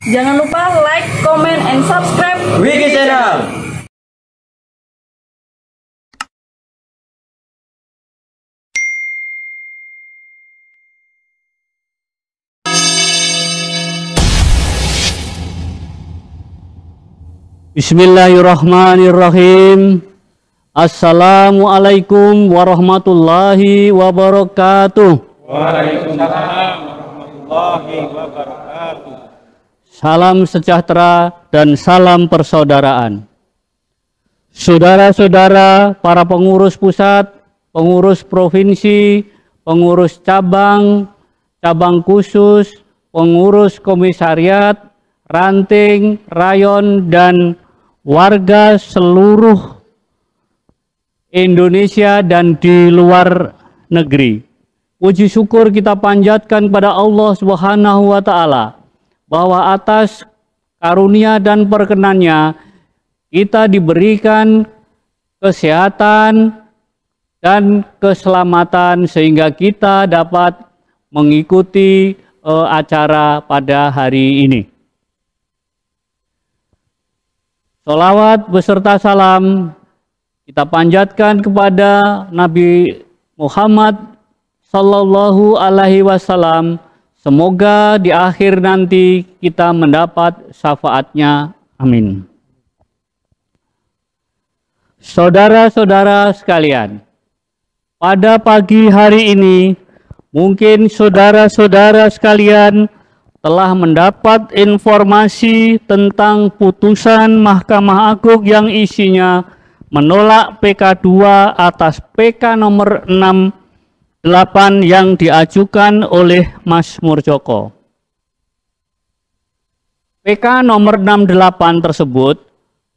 Jangan lupa like, comment, and subscribe Wiki Channel. Bismillahirrahmanirrahim. Assalamualaikum warahmatullahi wabarakatuh. Waalaikumsalam warahmatullahi wabarakatuh. Salam sejahtera dan salam persaudaraan. Saudara-saudara, para pengurus pusat, pengurus provinsi, pengurus cabang, cabang khusus, pengurus komisariat, ranting, rayon, dan warga seluruh Indonesia dan di luar negeri. Puji syukur kita panjatkan kepada Allah Subhanahu wa Ta'ala bahwa atas karunia dan perkenannya kita diberikan kesehatan dan keselamatan sehingga kita dapat mengikuti acara pada hari ini. Sholawat beserta salam kita panjatkan kepada Nabi Muhammad Sallallahu Alaihi Wasallam. Semoga di akhir nanti kita mendapat syafaatnya. Amin. Saudara-saudara sekalian, pada pagi hari ini mungkin saudara-saudara sekalian telah mendapat informasi tentang putusan Mahkamah Agung yang isinya menolak PK2 atas PK nomor 68 yang diajukan oleh Mas Murjoko. PK nomor 68 tersebut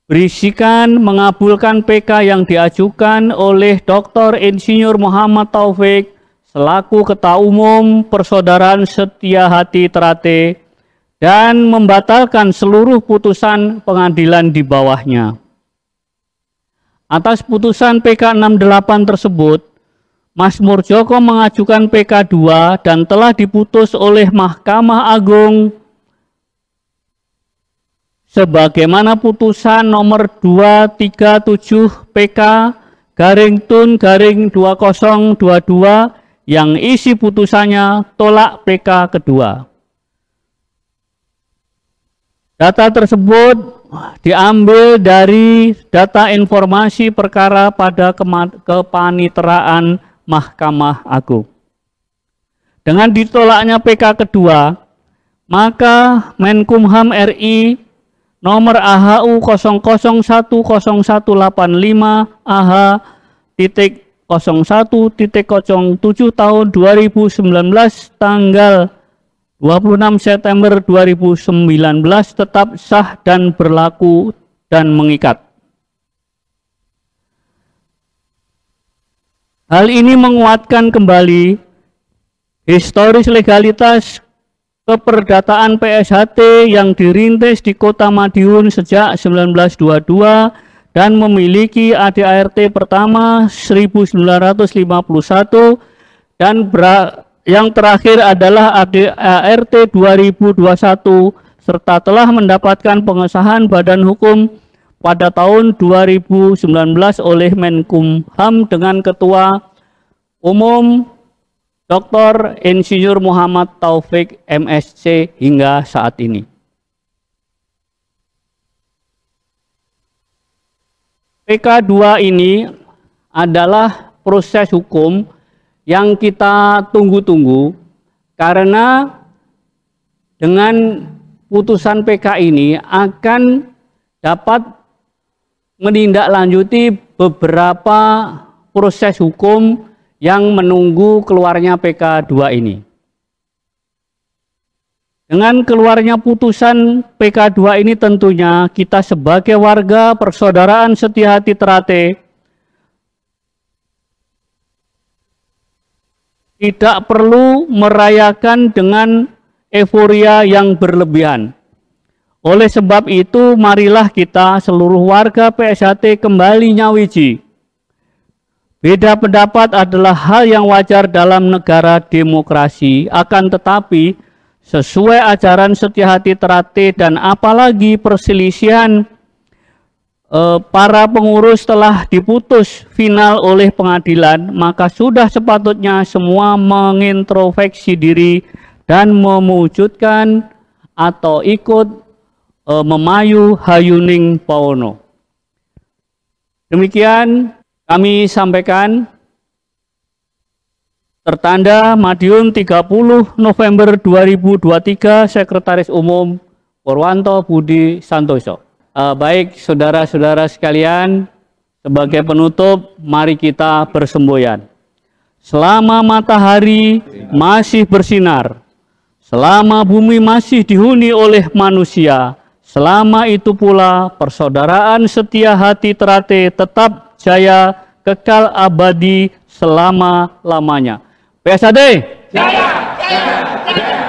berisikan mengabulkan PK yang diajukan oleh Dr. Insinyur Muhammad Taufik selaku Ketua Umum Persaudaraan Setia Hati Ternate dan membatalkan seluruh putusan pengadilan di bawahnya. Atas putusan PK 68 tersebut, Mas Murjoko mengajukan PK 2 dan telah diputus oleh Mahkamah Agung sebagaimana putusan nomor 237 PK /TUN/2022 yang isi putusannya tolak PK kedua. Data tersebut diambil dari data informasi perkara pada kepaniteraan Mahkamah Agung. Dengan ditolaknya PK kedua, maka Menkumham RI nomor AHU 00100185 AH.01.07 tahun 2019 tanggal 26 September 2019 tetap sah dan berlaku dan mengikat. Hal ini menguatkan kembali historis legalitas keperdataan PSHT yang dirintis di Kota Madiun sejak 1922 dan memiliki ADART pertama 1951 dan yang terakhir adalah ADART 2021 serta telah mendapatkan pengesahan badan hukum pada tahun 2019 oleh Menkumham dengan Ketua Umum Dr. Insinyur Muhammad Taufik MSc hingga saat ini. PK2 ini adalah proses hukum yang kita tunggu-tunggu karena dengan putusan PK ini akan dapat menindaklanjuti beberapa proses hukum yang menunggu keluarnya PK2 ini. Dengan keluarnya putusan PK2 ini tentunya kita sebagai warga Persaudaraan Setia Hati Ternate tidak perlu merayakan dengan euforia yang berlebihan. Oleh sebab itu, marilah kita seluruh warga PSHT kembali nyawiji. Beda pendapat adalah hal yang wajar dalam negara demokrasi, akan tetapi sesuai ajaran setia hati terate, dan apalagi perselisihan para pengurus telah diputus final oleh pengadilan, maka sudah sepatutnya semua mengintrospeksi diri dan mewujudkan atau ikut memayu hayuning pawono. Demikian kami sampaikan. Tertanda Madiun 30 November 2023, Sekretaris Umum Purwanto Budi Santoso. Baik saudara-saudara sekalian, sebagai penutup mari kita bersemboyan. Selama matahari masih bersinar, selama bumi masih dihuni oleh manusia, selama itu pula persaudaraan setia hati terate tetap jaya, kekal abadi selama-lamanya. PSAD! Jaya! Jaya! Jaya!